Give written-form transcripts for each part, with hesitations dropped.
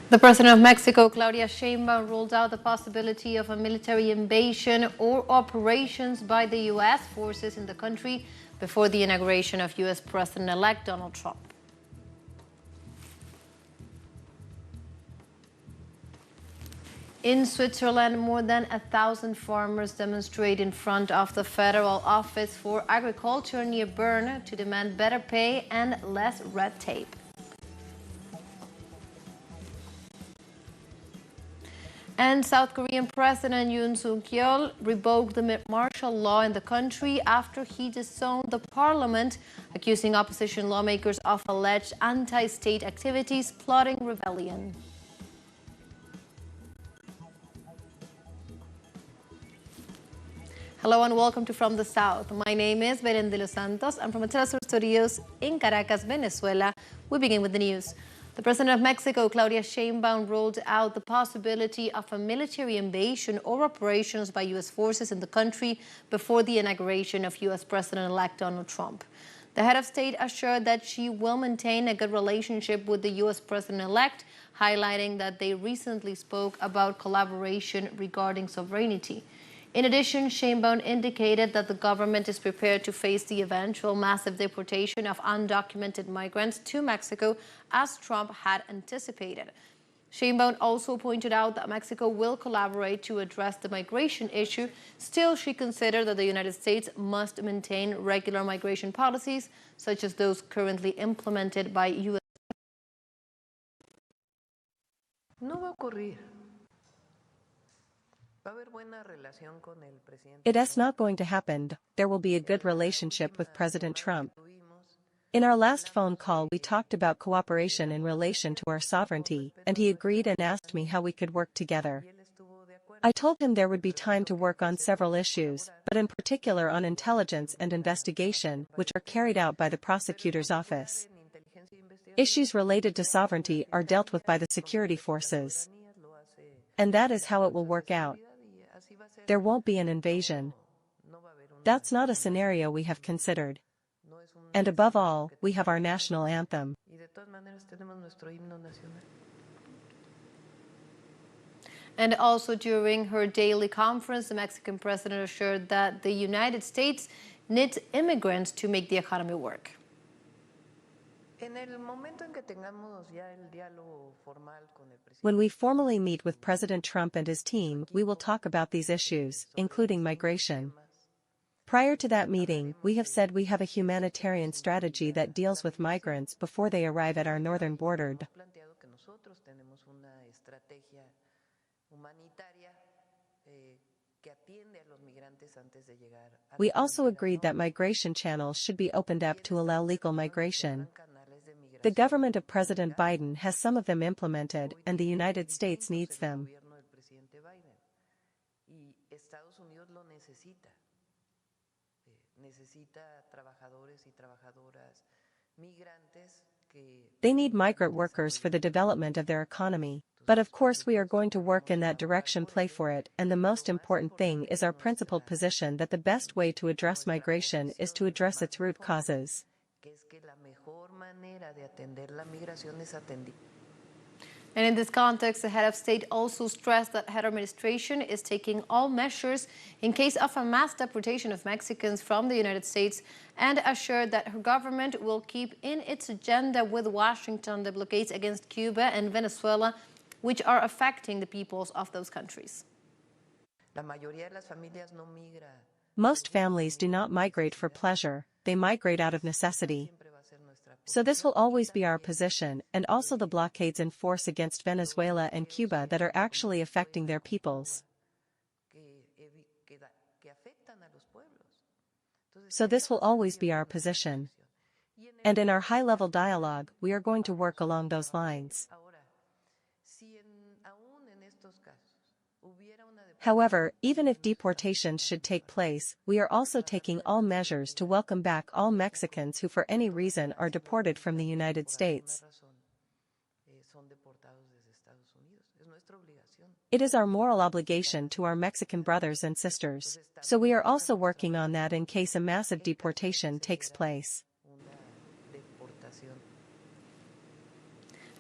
The president of Mexico, Claudia Sheinbaum, ruled out the possibility of a military invasion or operations by the U.S. forces in the country before the inauguration of U.S. President-elect Donald Trump. In Switzerland, more than 1,000 farmers demonstrate in front of the Federal Office for Agriculture near Bern to demand better pay and less red tape. And South Korean President Yoon Suk-yeol revoked the martial law in the country after he disowned the parliament, accusing opposition lawmakers of alleged anti-state activities plotting rebellion. Hello and welcome to From the South. My name is Beren de los Santos. I'm from the teleSUR studios in Caracas, Venezuela. We begin with the news. The president of Mexico, Claudia Sheinbaum, ruled out the possibility of a military invasion or operations by U.S. forces in the country before the inauguration of U.S. President-elect Donald Trump. The head of state assured that she will maintain a good relationship with the U.S. President-elect, highlighting that they recently spoke about collaboration regarding sovereignty. In addition, Sheinbaum indicated that the government is prepared to face the eventual massive deportation of undocumented migrants to Mexico, as Trump had anticipated. Sheinbaum also pointed out that Mexico will collaborate to address the migration issue. Still, she considered that the United States must maintain regular migration policies, such as those currently implemented by U.S. No va a ocurrir. It is not going to happen. There will be a good relationship with President Trump. In our last phone call, we talked about cooperation in relation to our sovereignty, and he agreed and asked me how we could work together. I told him there would be time to work on several issues, but in particular on intelligence and investigation, which are carried out by the prosecutor's office. Issues related to sovereignty are dealt with by the security forces. And that is how it will work out. There won't be an invasion. That's not a scenario we have considered. And above all, we have our national anthem. And also during her daily conference, the Mexican president assured that the United States needs immigrants to make the economy work. When we formally meet with President Trump and his team, we will talk about these issues, including migration. Prior to that meeting, we have said we have a humanitarian strategy that deals with migrants before they arrive at our northern border. We also agreed that migration channels should be opened up to allow legal migration. The government of President Biden has some of them implemented, and the United States needs them. They need migrant workers for the development of their economy. But of course we are going to work in that direction, play for it, and the most important thing is our principled position that the best way to address migration is to address its root causes. And in this context, the head of state also stressed that her administration is taking all measures in case of a mass deportation of Mexicans from the United States, and assured that her government will keep in its agenda with Washington the blockades against Cuba and Venezuela, which are affecting the peoples of those countries. Most families do not migrate for pleasure, they migrate out of necessity. So this will always be our position, and also the blockades in force against Venezuela and Cuba that are actually affecting their peoples. So this will always be our position. And in our high-level dialogue, we are going to work along those lines. However, even if deportations should take place, we are also taking all measures to welcome back all Mexicans who for any reason are deported from the United States. It is our moral obligation to our Mexican brothers and sisters. So we are also working on that in case a massive deportation takes place.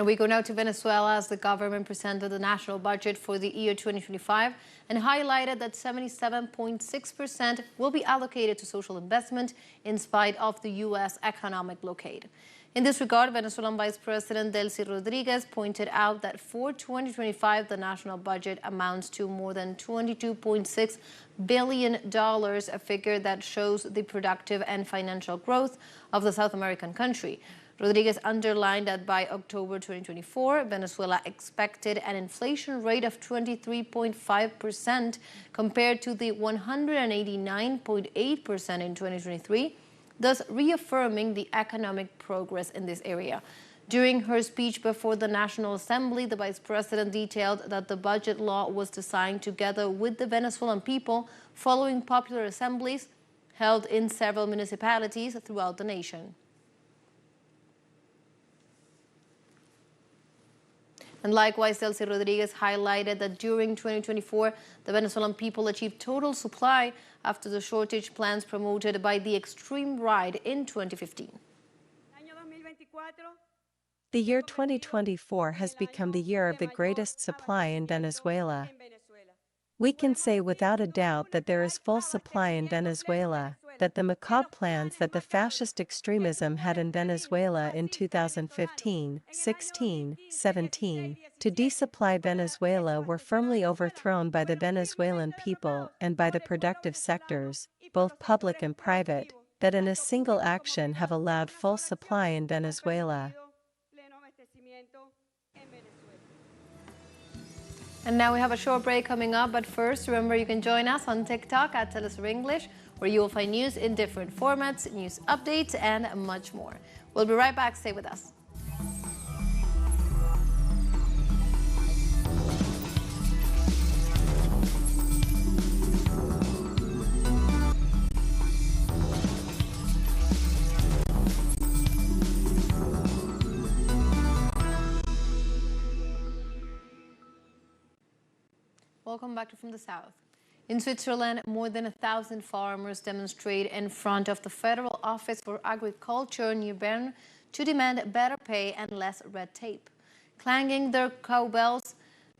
And we go now to Venezuela as the government presented the national budget for the year 2025 and highlighted that 77.6% will be allocated to social investment in spite of the U.S. economic blockade. In this regard, Venezuelan Vice President Delcy Rodriguez pointed out that for 2025, the national budget amounts to more than $22.6 billion, a figure that shows the productive and financial growth of the South American country. Rodriguez underlined that by October 2024, Venezuela expected an inflation rate of 23.5% compared to the 189.8% in 2023, thus reaffirming the economic progress in this area. During her speech before the National Assembly, the vice president detailed that the budget law was designed together with the Venezuelan people following popular assemblies held in several municipalities throughout the nation. And likewise, Delcy Rodriguez highlighted that during 2024, the Venezuelan people achieved total supply after the shortage plans promoted by the extreme right in 2015. The year 2024 has become the year of the greatest supply in Venezuela. We can say without a doubt that there is full supply in Venezuela, that the macabre plans that the fascist extremism had in Venezuela in 2015, 16, 17, to desupply Venezuela were firmly overthrown by the Venezuelan people and by the productive sectors, both public and private, that in a single action have allowed full supply in Venezuela. And now we have a short break coming up, but first, remember you can join us on TikTok at teleSUR English, where you will find news in different formats, news updates, and much more. We'll be right back. Stay with us. Welcome back to From the South. In Switzerland, more than 1,000 farmers demonstrate in front of the Federal Office for Agriculture near Bern to demand better pay and less red tape. Clanging their cowbells,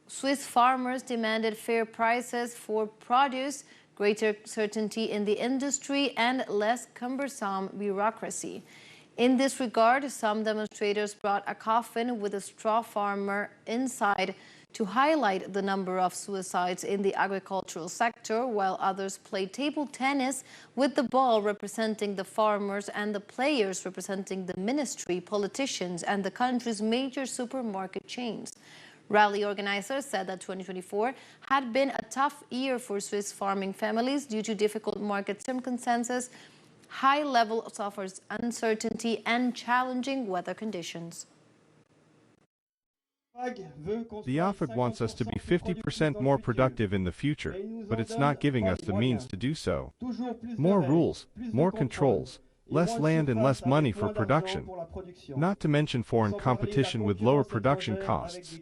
Swiss farmers demanded fair prices for produce, greater certainty in the industry, and less cumbersome bureaucracy. In this regard, some demonstrators brought a coffin with a straw farmer inside to highlight the number of suicides in the agricultural sector, while others played table tennis with the ball representing the farmers and the players representing the ministry, politicians, and the country's major supermarket chains. Rally organizers said that 2024 had been a tough year for Swiss farming families due to difficult market circumstances, high level of suffers uncertainty, and challenging weather conditions. The AFAG wants us to be 50% more productive in the future, but it's not giving us the means to do so. More rules, more controls, less land and less money for production, not to mention foreign competition with lower production costs.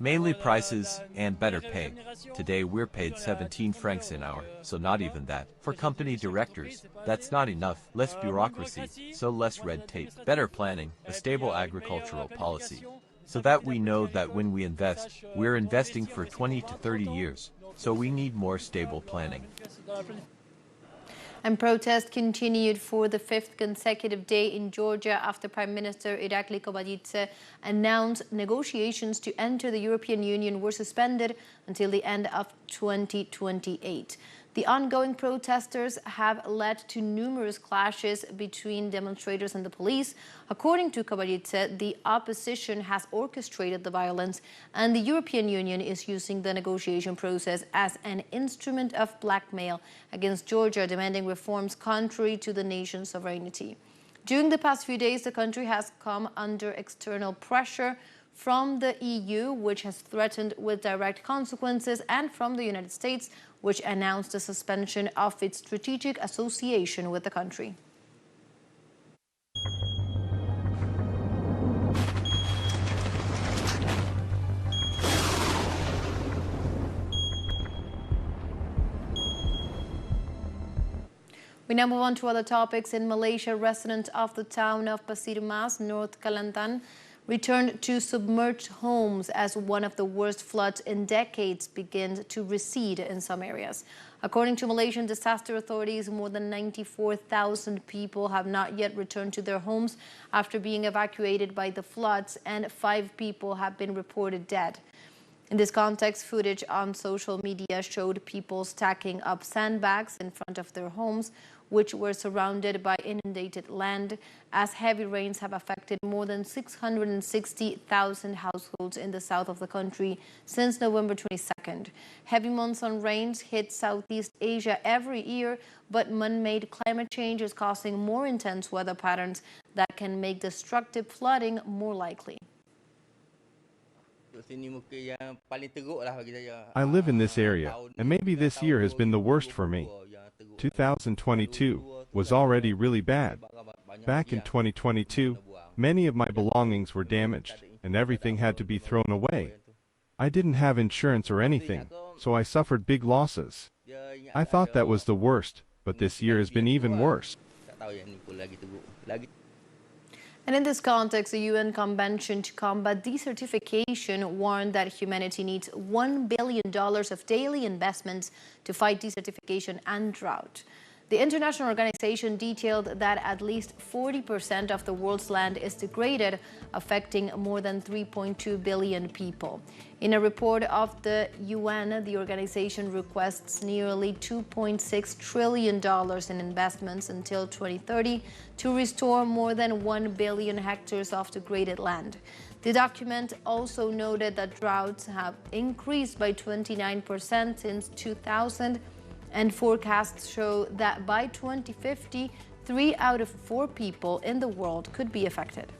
Mainly prices and better pay. Today we're paid 17 francs an hour, so not even that. For company directors, that's not enough. Less bureaucracy, so less red tape. Better planning, a stable agricultural policy, so that we know that when we invest, we're investing for 20 to 30 years. So we need more stable planning. And protests continued for the fifth consecutive day in Georgia after Prime Minister Irakli Kobadice announced negotiations to enter the European Union were suspended until the end of 2028. The ongoing protesters have led to numerous clashes between demonstrators and the police. According to Kobadice, the opposition has orchestrated the violence, and the European Union is using the negotiation process as an instrument of blackmail against Georgia, demanding reforms contrary to the nation's sovereignty. During the past few days, the country has come under external pressure from the EU, which has threatened with direct consequences, and from the United States, which announced the suspension of its strategic association with the country. We now move on to other topics. In Malaysia, residents of the town of Pasir Mas, North Kelantan, returned to submerged homes as one of the worst floods in decades begins to recede in some areas. According to Malaysian disaster authorities, more than 94,000 people have not yet returned to their homes after being evacuated by the floods, and 5 people have been reported dead. In this context, footage on social media showed people stacking up sandbags in front of their homes, which were surrounded by inundated land, as heavy rains have affected more than 660,000 households in the south of the country since November 22nd. Heavy monsoon rains hit Southeast Asia every year, but man-made climate change is causing more intense weather patterns that can make destructive flooding more likely. I live in this area, and maybe this year has been the worst for me. 2022 was already really bad. Back in 2022, many of my belongings were damaged, and everything had to be thrown away. I didn't have insurance or anything, so I suffered big losses. I thought that was the worst, but this year has been even worse. And in this context, the UN Convention to Combat Desertification warned that humanity needs $1 billion of daily investments to fight desertification and drought. The international organization detailed that at least 40% of the world's land is degraded, affecting more than 3.2 billion people. In a report of the UN, the organization requests nearly $2.6 trillion in investments until 2030 to restore more than 1 billion hectares of degraded land. The document also noted that droughts have increased by 29% since 2000, and forecasts show that by 2050, 3 out of 4 people in the world could be affected.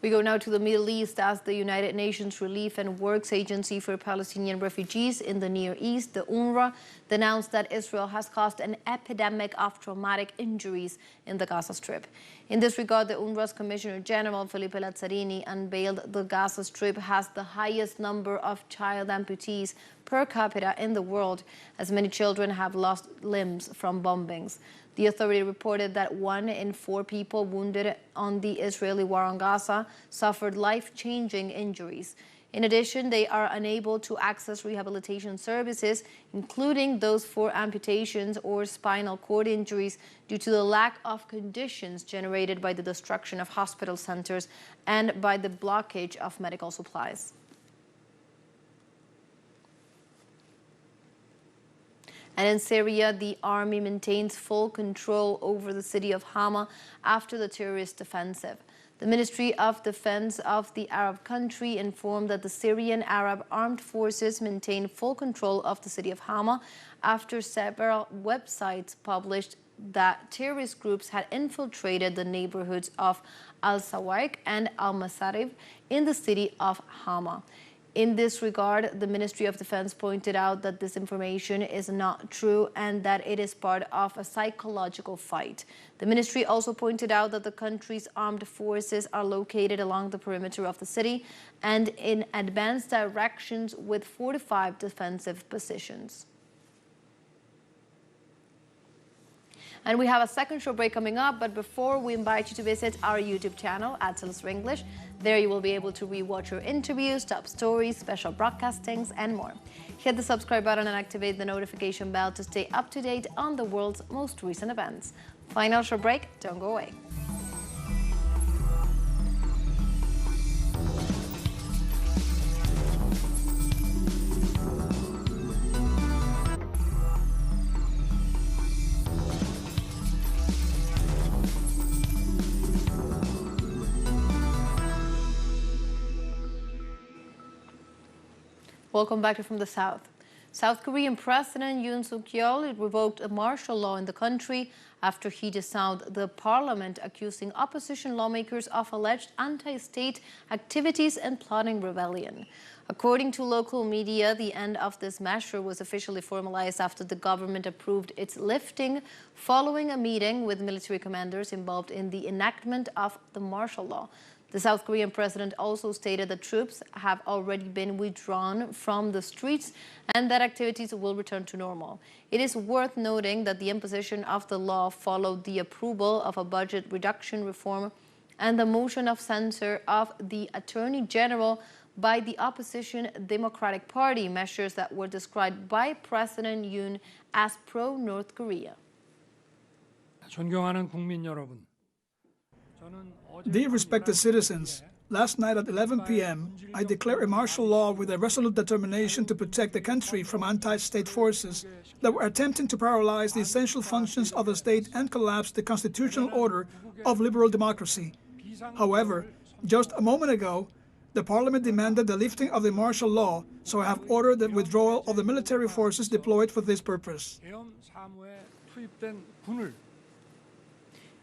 We go now to the Middle East, as the United Nations Relief and Works Agency for Palestinian Refugees in the Near East, the UNRWA, announced that Israel has caused an epidemic of traumatic injuries in the Gaza Strip. In this regard, the UNRWA's Commissioner General Felipe Lazzarini unveiled the Gaza Strip has the highest number of child amputees per capita in the world, as many children have lost limbs from bombings. The authority reported that 1 in 4 people wounded on the Israeli war on Gaza suffered life-changing injuries. In addition, they are unable to access rehabilitation services, including those for amputations or spinal cord injuries, due to the lack of conditions generated by the destruction of hospital centers and by the blockage of medical supplies. And in Syria, the army maintains full control over the city of Hama after the terrorist offensive. The Ministry of Defense of the Arab country informed that the Syrian Arab Armed Forces maintain full control of the city of Hama after several websites published that terrorist groups had infiltrated the neighborhoods of Al-Sawaiq and Al-Masarif in the city of Hama. In this regard, the Ministry of Defense pointed out that this information is not true and that it is part of a psychological fight. The ministry also pointed out that the country's armed forces are located along the perimeter of the city and in advanced directions with fortified defensive positions. And we have a second show break coming up, but before we invite you to visit our YouTube channel at teleSUR English. There you will be able to rewatch your interviews, top stories, special broadcastings, and more. Hit the subscribe button and activate the notification bell to stay up to date on the world's most recent events. Final show break, don't go away. Welcome back to From the South. South Korean President Yoon Suk-yeol revoked a martial law in the country after he dissolved the parliament, accusing opposition lawmakers of alleged anti-state activities and plotting rebellion. According to local media, the end of this measure was officially formalized after the government approved its lifting following a meeting with military commanders involved in the enactment of the martial law. The South Korean president also stated that troops have already been withdrawn from the streets and that activities will return to normal. It is worth noting that the imposition of the law followed the approval of a budget reduction reform and the motion of censure of the Attorney General by the opposition Democratic Party, measures that were described by President Yoon as pro-North Korea. 존경하는 국민 여러분. Dear respected citizens, last night at 11 p.m., I declared a martial law with a resolute determination to protect the country from anti-state forces that were attempting to paralyze the essential functions of the state and collapse the constitutional order of liberal democracy. However, just a moment ago, the parliament demanded the lifting of the martial law, so I have ordered the withdrawal of the military forces deployed for this purpose.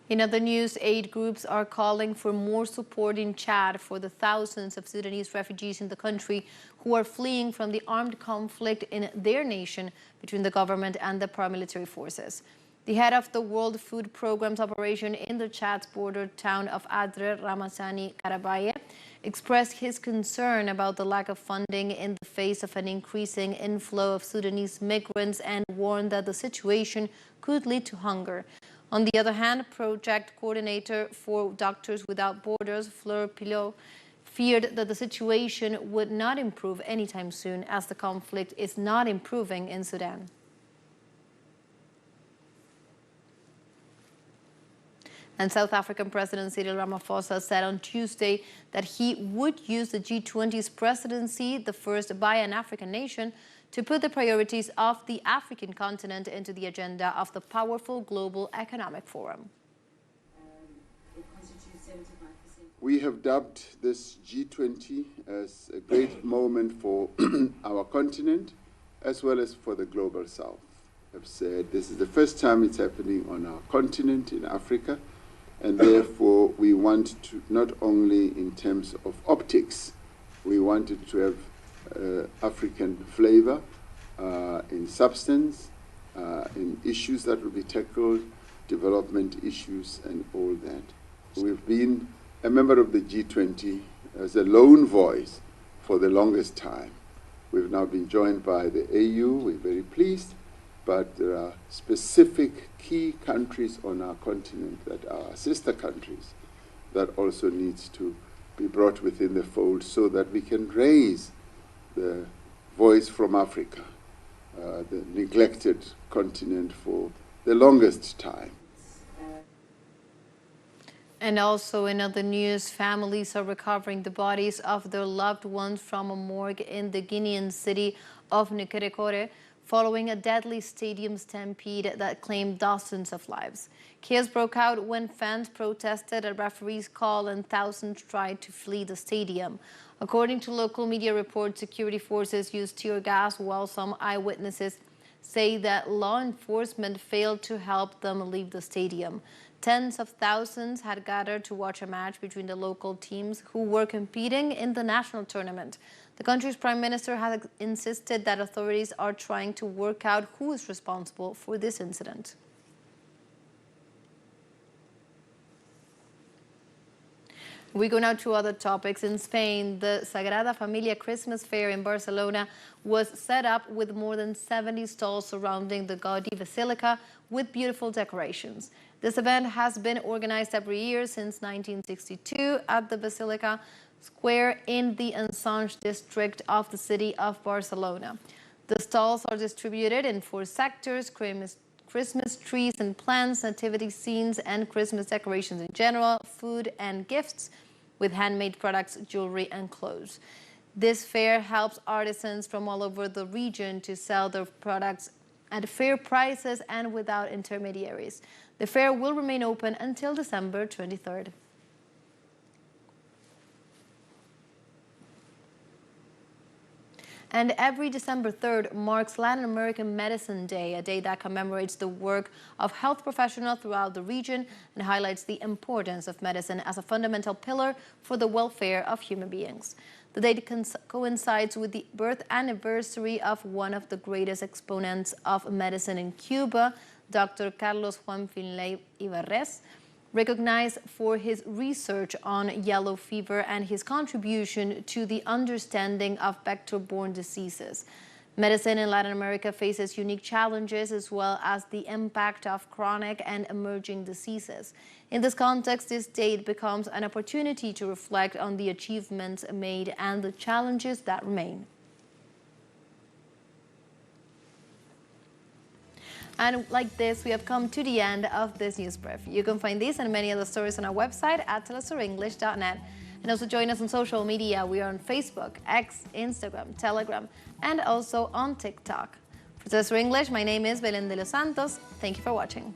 In other news, aid groups are calling for more support in Chad for the thousands of Sudanese refugees in the country who are fleeing from the armed conflict in their nation between the government and the paramilitary forces. The head of the World Food Programme's operation in the Chad's border town of Adre, Ramazani Karabaye, expressed his concern about the lack of funding in the face of an increasing inflow of Sudanese migrants and warned that the situation could lead to hunger. On the other hand, project coordinator for Doctors Without Borders, Fleur Pilot, feared that the situation would not improve anytime soon as the conflict is not improving in Sudan. And South African President Cyril Ramaphosa said on Tuesday that he would use the G20's presidency, the first by an African nation, to put the priorities of the African continent into the agenda of the powerful Global Economic Forum. We have dubbed this G20 as a great moment for our continent as well as for the Global South. I've said this is the first time it's happening on our continent in Africa, and therefore we want to, not only in terms of optics, we wanted to have African flavor in substance, in issues that will be tackled, development issues and all that. We've been a member of the G20 as a lone voice for the longest time. We've now been joined by the AU, we're very pleased, but there are specific key countries on our continent that are sister countries that also needs to be brought within the fold so that we can raise the voice from Africa, the neglected continent for the longest time. And also in other news, families are recovering the bodies of their loved ones from a morgue in the Guinean city of Nkerekore following a deadly stadium stampede that claimed dozens of lives. Chaos broke out when fans protested a referee's call and thousands tried to flee the stadium. According to local media reports, security forces used tear gas, while some eyewitnesses say that law enforcement failed to help them leave the stadium. Tens of thousands had gathered to watch a match between the local teams who were competing in the national tournament. The country's prime minister has insisted that authorities are trying to work out who is responsible for this incident. We go now to other topics. In Spain, the Sagrada Familia Christmas Fair in Barcelona was set up with more than 70 stalls surrounding the Gaudi Basilica with beautiful decorations. This event has been organized every year since 1962 at the Basilica Square in the Ensanche district of the city of Barcelona. The stalls are distributed in 4 sectors: Christmas trees and plants, nativity scenes, and Christmas decorations in general, food and gifts, with handmade products, jewelry, and clothes. This fair helps artisans from all over the region to sell their products at fair prices and without intermediaries. The fair will remain open until December 23rd. And every December 3rd marks Latin American Medicine Day, a day that commemorates the work of health professionals throughout the region and highlights the importance of medicine as a fundamental pillar for the welfare of human beings. The date coincides with the birth anniversary of one of the greatest exponents of medicine in Cuba, Dr. Carlos Juan Finlay Ibarres, recognized for his research on yellow fever and his contribution to the understanding of vector-borne diseases. Medicine in Latin America faces unique challenges as well as the impact of chronic and emerging diseases. In this context, this date becomes an opportunity to reflect on the achievements made and the challenges that remain. And like this, we have come to the end of this news brief. You can find these and many other stories on our website at telesurenglish.net. And also join us on social media. We are on Facebook, X, Instagram, Telegram, and also on TikTok. For TeleSUR English, my name is Belén de los Santos. Thank you for watching.